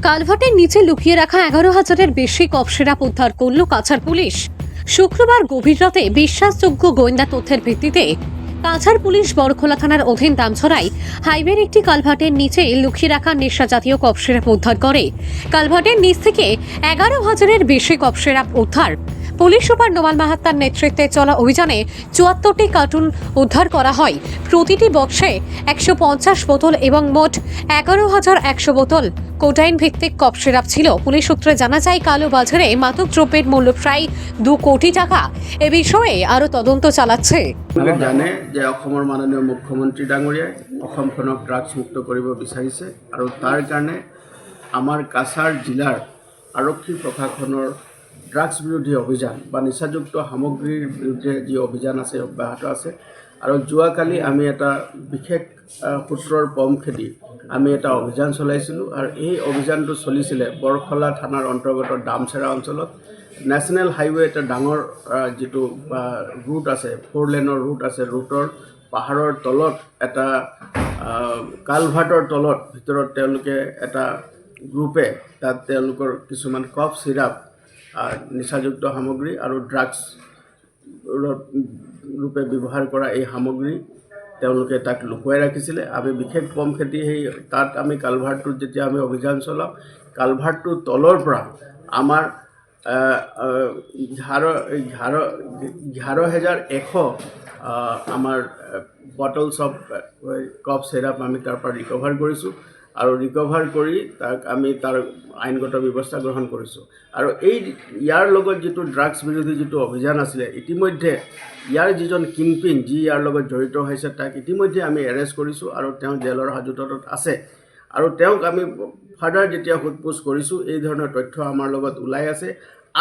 কালভার্টের নিচে লুকিয়ে রাখা 11,000-এর বেশি কফ সিরাপ উদ্ধার করল কাছাড় পুলিশ। শুক্রবার গভীর রাতে বিশ্বাসযোগ্য গোয়েন্দা তথ্যের ভিত্তিতে কাছাড় পুলিশ বড়খোলা থানার অধীন দামছড়ায় হাইওয়ের একটি কালভার্টের নিচে লুকিয়ে রাখা নেশা জাতীয় কফ সিরাপ উদ্ধার করে। কালভার্টের নিচ থেকে 11,000-এর বেশি কফ সিরাপ উদ্ধার। পুলিশ সুপার নোমাল মাহাত্তার নেতৃত্বে চলা অভিযানে 74টি কার্টুন উদ্ধার করা হয়। প্রতিটি বক্সে 150 বোতল এবং মোট 11,100 বোতল কোটাইন ভিত্তিক কফ সিরাপ ছিল। পুলিশ সূত্রে জানা যায়, কালো বাজারে মাদক দ্রব্যের মূল্য প্রায় 2 কোটি টাকা। এ বিষয়ে আরও তদন্ত চালাচ্ছে। জানে যে অসমৰ মাননীয় মুখ্যমন্ত্ৰী ডাঙৰীয়াই অসমখনক ড্ৰাগছ মুক্ত কৰিব বিচাৰিছে আৰু তাৰ কাৰণে আমাৰ কাছাৰ জিলাৰ আৰক্ষী প্ৰশাসনৰ ড্ৰাগছ বিৰোধী অভিযান বা নিচাযুক্ত সামগ্ৰীৰ বিৰুদ্ধে যি অভিযান আছে অব্যাহত আছে। আৰু যোৱাকালি আমি এটা বিশেষ সূত্ৰৰ পম খেদি আমি এটা অভিযান চলাইছিলোঁ আৰু এই অভিযানটো চলিছিলে বৰখলা থানাৰ অন্তৰ্গত দামচেৰা অঞ্চলত। নেশ্যনেল হাইৱে এটা ডাঙৰ যিটো ৰুট আছে, 4 লেনৰ ৰুট আছে, ৰুটৰ পাহাৰৰ তলত এটা কালভাৰ্টৰ তলত ভিতৰত তেওঁলোকে এটা গ্ৰুপে তাত তেওঁলোকৰ কিছুমান কফ চিৰাপ, নিচাযুক্ত সামগ্ৰী আৰু ড্ৰাগছ ৰূপে ব্যৱহাৰ কৰা এই সামগ্ৰী তেওঁলোকে তাক লুকুৱাই ৰাখিছিলে। আমি বিশেষ পম খেতি তাত আমি কালভাৰ্টটোত যেতিয়া আমি অভিযান চলাওঁ, কালভাৰ্টটোৰ তলৰ পৰা আমাৰ 11,100 আমাৰ বটলছ অফ কফ চিৰাপ আমি তাৰ পৰা ৰিকভাৰ কৰিছোঁ আৰু ৰিকভাৰ কৰি তাক আমি তাৰ আইনগত ব্যৱস্থা গ্ৰহণ কৰিছোঁ। আৰু ইয়াৰ লগত যিটো ড্ৰাগছ বিৰোধী যিটো অভিযান আছিলে, ইতিমধ্যে ইয়াৰ যিজন কিংপিন যি ইয়াৰ লগত জড়িত হৈছে তাক ইতিমধ্যে আমি এৰেষ্ট কৰিছোঁ আৰু তেওঁ জেলৰ হাজতত আছে। আৰু তেওঁক আমি ফাৰ্ডাৰ যেতিয়া সোধপোছ কৰিছোঁ, এই ধৰণৰ তথ্য আমাৰ লগত ওলাই আছে।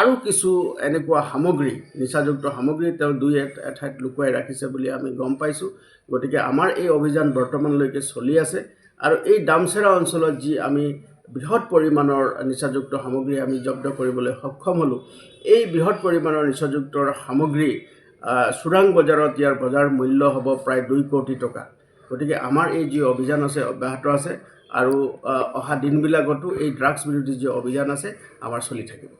আৰু কিছু এনেকুৱা সামগ্ৰী, নিচাযুক্ত সামগ্ৰী তেওঁ দুই এঠাইত লুকুৱাই ৰাখিছে বুলি আমি গম পাইছোঁ। গতিকে আমাৰ এই অভিযান বৰ্তমানলৈকে চলি আছে আৰু এই দামচেৰা অঞ্চলত যি আমি বৃহৎ পৰিমাণৰ নিচাযুক্ত সামগ্ৰী আমি জব্দ কৰিবলৈ সক্ষম হ'লোঁ। এই বৃহৎ পৰিমাণৰ নিচাযুক্ত সামগ্ৰী চোৰাং বজাৰত ইয়াৰ বজাৰ মূল্য হ'ব প্ৰায় 2 কোটি টকা। গতিকে আমাৰ এই যি অভিযান আছে অব্যাহত আছে আৰু অহা দিনবিলাকতো এই ড্ৰাগছ বিৰোধী যি অভিযান আছে আমাৰ চলি থাকিব।